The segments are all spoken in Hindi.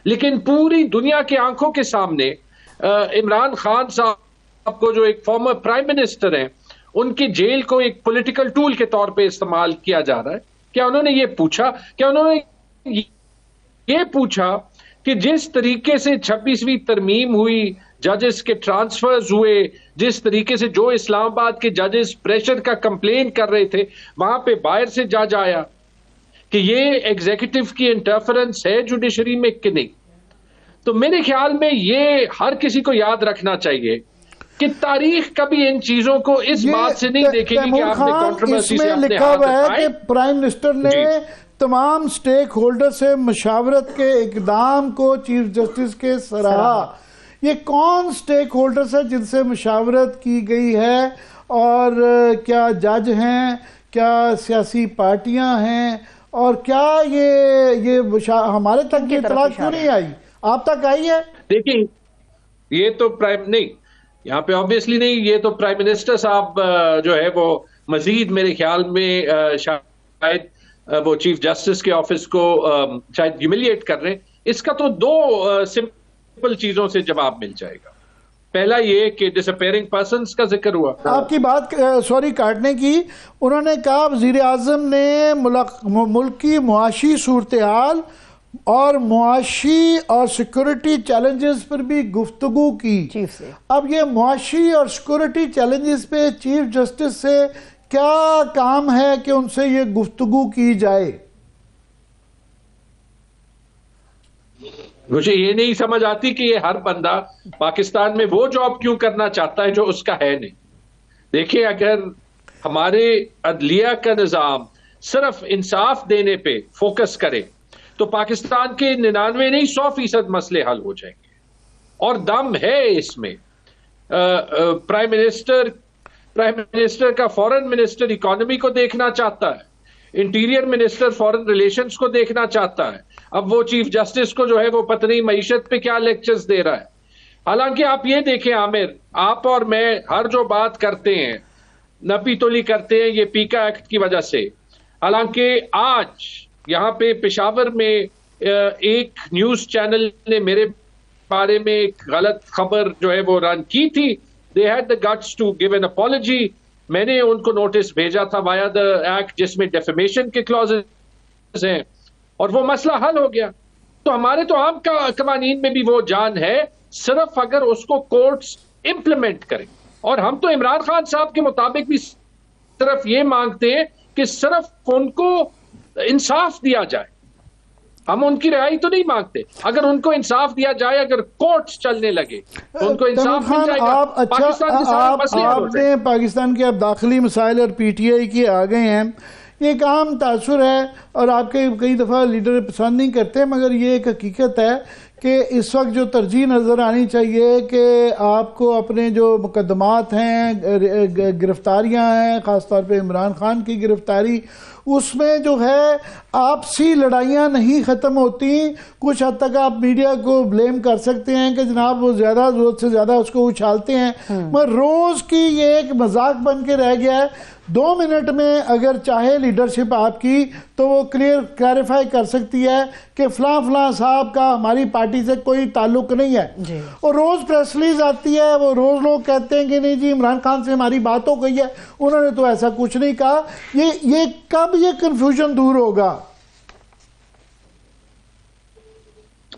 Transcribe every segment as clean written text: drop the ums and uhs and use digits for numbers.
लेकिन पूरी दुनिया की आंखों के सामने इमरान खान साहब को, जो एक फॉर्मर प्राइम मिनिस्टर हैं, उनकी जेल को एक पॉलिटिकल टूल के तौर पे इस्तेमाल किया जा रहा है। क्या उन्होंने ये पूछा, क्या उन्होंने ये पूछा कि जिस तरीके से 26वीं तरमीम हुई, जजेस के ट्रांसफर्स हुए, जिस तरीके से जो इस्लामाबाद के जजेस प्रेशर का कंप्लेन कर रहे थे, वहां पे बाहर से जज आया कि ये एग्जीक्यूटिव की इंटरफेरेंस है जुडिशरी में कि नहीं। तो मेरे ख्याल में ये हर किसी को याद रखना चाहिए कि तारीख कभी इन चीजों को इस बात से नहीं देखेगी कि आपने कंट्रोवर्सी से अपने लिखा हुआ है कि प्राइम मिनिस्टर ने तमाम स्टेक होल्डर से मशावरत के इकदाम को चीफ जस्टिस के सराहा। ये कौन स्टेक होल्डर्स है जिनसे मशावरत की गई है, और क्या जज हैं, क्या सियासी पार्टियां हैं, और क्या ये हमारे तक ये इत्तला क्यों नहीं आई? आप तक आई है? देखिए, ये तो प्राइम नहीं, यहाँ पे ऑब्वियसली नहीं, ये तो प्राइम मिनिस्टर साहब जो है वो मजीद मेरे ख्याल में शायद वो चीफ जस्टिस के ऑफिस को शायद ह्यूमिलिएट कर रहे हैं। इसका तो दो सिंपल चीजों से जवाब मिल जाएगा। पहला ये कि डिसअपेयरिंग पर्सन्स का जिक्र हुआ, आपकी बात सॉरी काटने की, उन्होंने कहा वजीर आजम ने मुल्क की मुआशी सूरत हाल और मुआशी और सिक्योरिटी चैलेंजेस पर भी गुफ्तगू की चीफ से। अब ये मुआशी और सिक्योरिटी चैलेंजेस पे चीफ जस्टिस से क्या काम है कि उनसे ये गुफ्तगू की जाए? मुझे ये नहीं समझ आती कि ये हर बंदा पाकिस्तान में वो जॉब क्यों करना चाहता है जो उसका है नहीं। देखिए, अगर हमारे अदलिया का निजाम सिर्फ इंसाफ देने पे फोकस करे तो पाकिस्तान के 99 नहीं 100% मसले हल हो जाएंगे, और दम है इसमें। प्राइम मिनिस्टर का फॉरेन मिनिस्टर इकोनॉमी को देखना चाहता है, इंटीरियर मिनिस्टर फॉरेन रिलेशंस को देखना चाहता है। अब वो चीफ जस्टिस को जो है वो पत्नी मईशत पे क्या लेक्चर्स दे रहा है। हालांकि आप ये देखें आमिर, आप और मैं हर जो बात करते हैं, नपी तोली करते हैं ये पीका एक्ट की वजह से। हालांकि आज यहाँ पे पेशावर में एक न्यूज चैनल ने मेरे बारे में एक गलत खबर जो है वो रन की थी। They had the guts to give an apology. मैंने उनको नोटिस भेजा था वाया द एक्ट जिसमें डेफेमेशन के क्लॉजेस हैं, और वो मसला हल हो गया। तो हमारे तो आम कवानीन में भी वो जान है, सिर्फ अगर उसको कोर्ट्स इंप्लीमेंट करें। और हम तो इमरान खान साहब के मुताबिक भी सिर्फ ये मांगते हैं कि सिर्फ उनको इंसाफ दिया जाए। हम उनकी रिहाई तो नहीं मांगते, अगर उनको इंसाफ दिया जाए, अगर कोर्ट्स चलने लगे तो उनको इंसाफ मिल जाएगा। आपने पाकिस्तान के अब दाखिली मसाइल और पीटीआई के आ गए हैं, ये एक आम तासुर है और आपके कई दफ़ा लीडर पसंद नहीं करते, मगर ये एक हकीकत है कि इस वक्त जो तरजीह नज़र आनी चाहिए कि आपको अपने जो मुकदमात हैं, गिरफ्तारियां हैं, ख़ास तौर पे इमरान खान की गिरफ्तारी, उसमें जो है आपसी लड़ाइयाँ नहीं ख़त्म होती। कुछ हद तक आप मीडिया को ब्लेम कर सकते हैं कि जनाब वो ज़्यादा ज़रूरत से ज़्यादा उसको उछालते हैं, मगर रोज़ की ये एक मजाक बन के रह गया है। 2 मिनट में अगर चाहे लीडरशिप आपकी तो वो क्लैरिफाई कर सकती है कि फलां साहब का हमारी पार्टी से कोई ताल्लुक नहीं है। और रोज़ प्रेस रिलीज आती है, वो रोज़ लोग कहते हैं कि नहीं जी इमरान खान से हमारी बात हो गई है, उन्होंने तो ऐसा कुछ नहीं कहा। ये कब ये कंफ्यूजन दूर होगा?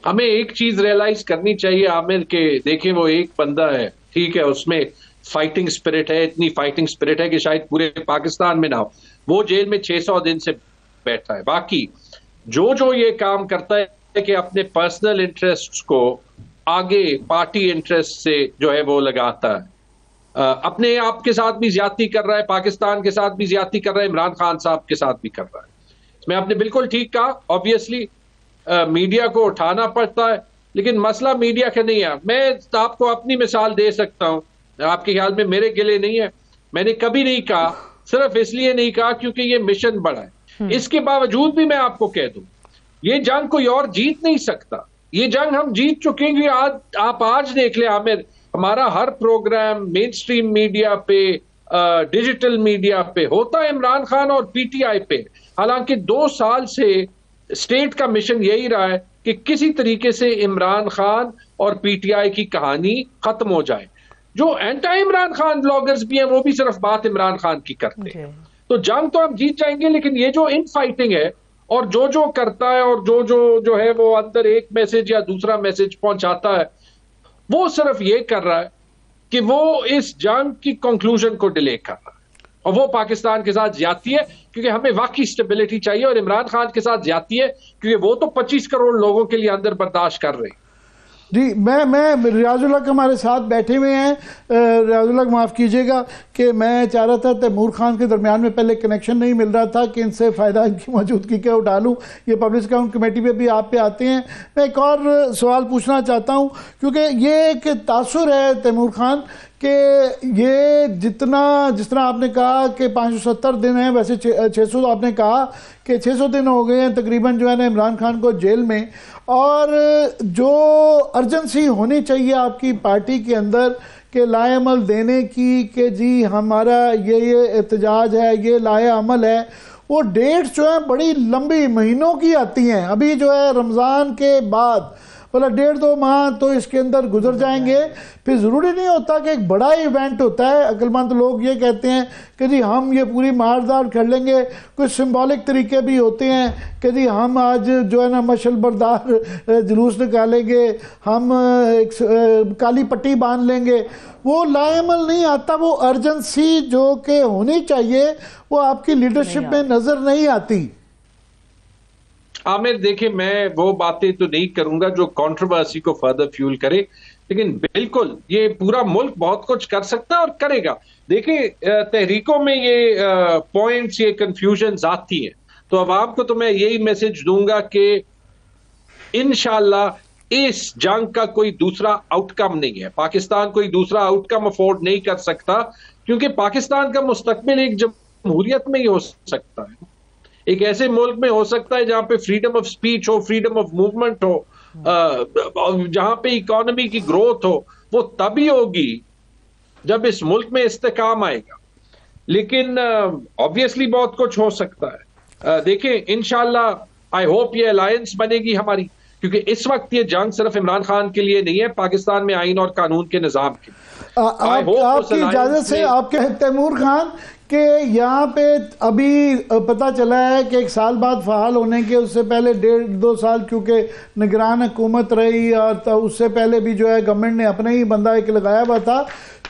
हमें एक चीज रियलाइज करनी चाहिए आमिर के, देखें वो एक बंदा है, ठीक है, उसमें फाइटिंग स्पिरिट है, इतनी फाइटिंग स्पिरिट है कि शायद पूरे पाकिस्तान में ना हो। वो जेल में 600 दिन से बैठा है। बाकी जो ये काम करता है कि अपने पर्सनल इंटरेस्ट को आगे पार्टी इंटरेस्ट से जो है वो लगाता है, अपने आप के साथ भी ज्यादती कर रहा है, पाकिस्तान के साथ भी ज्यादती कर रहा है, इमरान खान साहब के साथ भी कर रहा है। इसमें आपने बिल्कुल ठीक कहा, ऑब्वियसली मीडिया को उठाना पड़ता है, लेकिन मसला मीडिया का नहीं है। मैं आपको अपनी मिसाल दे सकता हूं, आपके ख्याल में मेरे गिले नहीं है, मैंने कभी नहीं कहा, सिर्फ इसलिए नहीं कहा क्योंकि ये मिशन बड़ा है। इसके बावजूद भी मैं आपको कह दूं, ये जंग कोई और जीत नहीं सकता, ये जंग हम जीत चुके हैं। आप आज देख ले आमिर, हमारा हर प्रोग्राम मेन स्ट्रीम मीडिया पे, डिजिटल मीडिया पे होता है इमरान खान और पीटीआई पे। हालांकि 2 साल से स्टेट का मिशन यही रहा है कि किसी तरीके से इमरान खान और पीटीआई की कहानी खत्म हो जाए। जो एंटी इमरान खान ब्लॉगर्स भी हैं वो भी सिर्फ बात इमरान खान की करते हैं। तो जंग तो हम जीत जाएंगे, लेकिन ये जो इन फाइटिंग है और जो करता है और जो है वो अंदर एक मैसेज या दूसरा मैसेज पहुंचाता है, वो सिर्फ ये कर रहा है कि वो इस जंग की कंक्लूजन को डिले कर रहा है। और वो पाकिस्तान के साथ ज्यादती है क्योंकि हमें वाकई स्टेबिलिटी चाहिए, और इमरान खान के साथ ज्यादती है क्योंकि वो तो 25 करोड़ लोगों के लिए अंदर बर्दाश्त कर रहे हैं। जी, मैं रियाजुल हक हमारे साथ बैठे हुए हैं। रियाजुल हक माफ़ कीजिएगा कि मैं चाह रहा था तैमूर खान के दरमियान में पहले कनेक्शन नहीं मिल रहा था कि इनसे फ़ायदा इनकी मौजूदगी का उठा लूँ। ये पब्लिक अकाउंट कमेटी पे भी आप पे आते हैं। मैं एक और सवाल पूछना चाहता हूँ, क्योंकि ये एक तासुर है तैमूर खान कि ये जिस तरह आपने कहा कि 570 दिन हैं, वैसे 600 आपने कहा कि 600 दिन हो गए हैं तकरीबन जो है ना इमरान खान को जेल में। और जो अर्जेंसी होनी चाहिए आपकी पार्टी के अंदर कि लाए अमल देने की कि जी हमारा ये एहतजाज है, ये लाए अमल है, वो डेट्स जो है बड़ी लंबी महीनों की आती हैं। अभी जो है रमज़ान के बाद मतलब 1.5-2 माह तो इसके अंदर गुजर जाएंगे। फिर ज़रूरी नहीं होता कि एक बड़ा इवेंट होता है। अक्लमंद लोग ये कहते हैं कि जी हम ये पूरी मारदार कर लेंगे। कुछ सिंबॉलिक तरीके भी होते हैं कि जी हम आज जो है ना मशल बरदार जुलूस निकालेंगे, हम एक काली पट्टी बांध लेंगे। वो लाएमल नहीं आता, वो अर्जेंसी जो कि होनी चाहिए वो आपकी लीडरशिप में नज़र नहीं आती। आमिर देखिए, मैं वो बातें तो नहीं करूंगा जो कंट्रोवर्सी को फर्दर फ्यूल करे, लेकिन बिल्कुल ये पूरा मुल्क बहुत कुछ कर सकता है और करेगा। देखिए तहरीकों में ये पॉइंट्स, ये कंफ्यूजन आती हैं, तो अवाम को तो मैं यही मैसेज दूंगा कि इंशाल्लाह इस जंग का कोई दूसरा आउटकम नहीं है। पाकिस्तान कोई दूसरा आउटकम अफोर्ड नहीं कर सकता, क्योंकि पाकिस्तान का मुस्तकबिल एक जमहूरियत में ही हो सकता है, एक ऐसे मुल्क में हो सकता है जहां पे फ्रीडम ऑफ स्पीच हो, फ्रीडम ऑफ मूवमेंट हो, जहां पे इकोनॉमी की ग्रोथ हो। वो तभी होगी जब इस मुल्क में इस्तेकाम आएगा। लेकिन ऑब्वियसली बहुत कुछ हो सकता है। देखिए इंशाल्लाह आई होप ये अलायंस बनेगी हमारी, क्योंकि इस वक्त ये जंग सिर्फ इमरान खान के लिए नहीं है, पाकिस्तान में आइन और कानून के निजाम के। आपकी इजाजत से आपके तैमूर खान कि यहाँ पे अभी पता चला है कि 1 साल बाद फ़ाल होने के, उससे पहले 1.5-2 साल क्योंकि निगरान हुकूमत रही, और तो उससे पहले भी जो है गवर्नमेंट ने अपने ही बंदा एक लगाया हुआ था।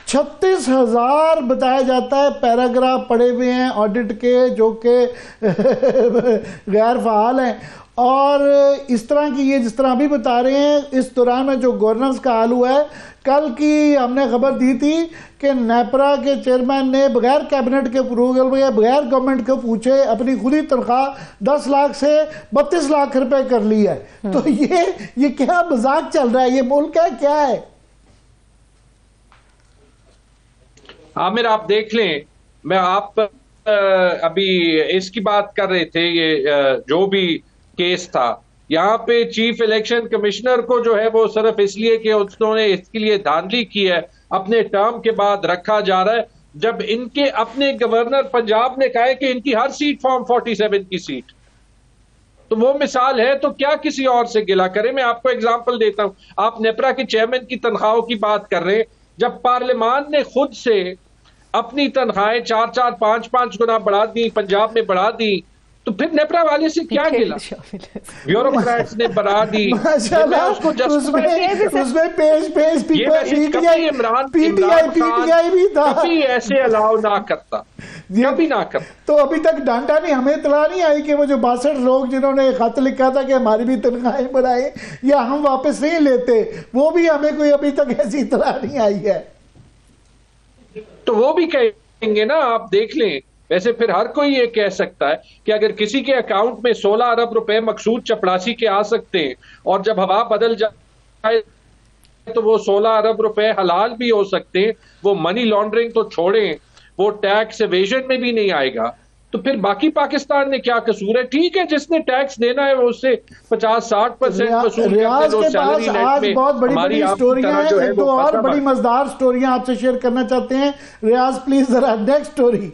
36,000 बताया जाता है पैराग्राफ पड़े हुए हैं ऑडिट के जो कि गैर फ़ाल हैं। और इस तरह की ये जिस तरह अभी बता रहे हैं, इस दौरान में जो गवर्नेंस का हाल हुआ है, कल की हमने खबर दी थी कि नेपरा के चेयरमैन ने बगैर कैबिनेट के अप्रूवल में, बगैर गवर्नमेंट को पूछे, अपनी खुद ही तनख्वाह 10 लाख से 32 लाख रुपए कर ली है। तो ये क्या मजाक चल रहा है? ये मुल्क है क्या है? आमिर आप देख लें, मैं आप अभी इसकी बात कर रहे थे, ये जो भी केस था, यहाँ पे चीफ इलेक्शन कमिश्नर को जो है वो सिर्फ इसलिए कि उन्होंने इसके लिए धांधली की है, अपने टर्म के बाद रखा जा रहा है, जब इनके अपने गवर्नर पंजाब ने कहा है कि इनकी हर सीट फॉर्म 47 की सीट। तो वो मिसाल है, तो क्या किसी और से गिला करें। मैं आपको एग्जांपल देता हूं, आप नेपरा के चेयरमैन की तनख्वाहों की बात कर रहे हैं, जब पार्लियामान ने खुद से अपनी तनख्वाहें 4-4, 5-5 गुना बढ़ा दी, पंजाब में बढ़ा दी, तो फिर नेपरा वाले से क्या गिला? ब्यूरोक्रेट्स ने बढ़ा दी, उसको उसमें पेश पीटीआई भी था, कभी ऐसे अलाउ ना करता, कभी ना करता। तो अभी तक डांटा नहीं, हमें इतला नहीं आई कि वो जो 62 लोग जिन्होंने खत लिखा था कि हमारी भी तनख्वाहें बढ़ाए या हम वापस नहीं लेते, वो भी हमें कोई अभी तक ऐसी इतला नहीं आई है। तो वो भी कहेंगे ना, आप देख लें। वैसे फिर हर कोई ये कह सकता है कि अगर किसी के अकाउंट में 16 अरब रुपए मकसूद चपरासी के आ सकते हैं, और जब हवा बदल जाए तो वो 16 अरब रुपए हलाल भी हो सकते हैं, वो मनी लॉन्ड्रिंग तो छोड़ें, वो टैक्स एवेजन में भी नहीं आएगा, तो फिर बाकी पाकिस्तान ने क्या कसूर है? ठीक है, जिसने टैक्स देना है वो उससे 50-60% वसूल रियाज के पास आज बहुत बड़ी स्टोरियां हैं, एक दो और बड़ी मजेदार स्टोरियां आपसे शेयर करना चाहते हैं। रियाज प्लीज जरा नेक्स्ट स्टोरी।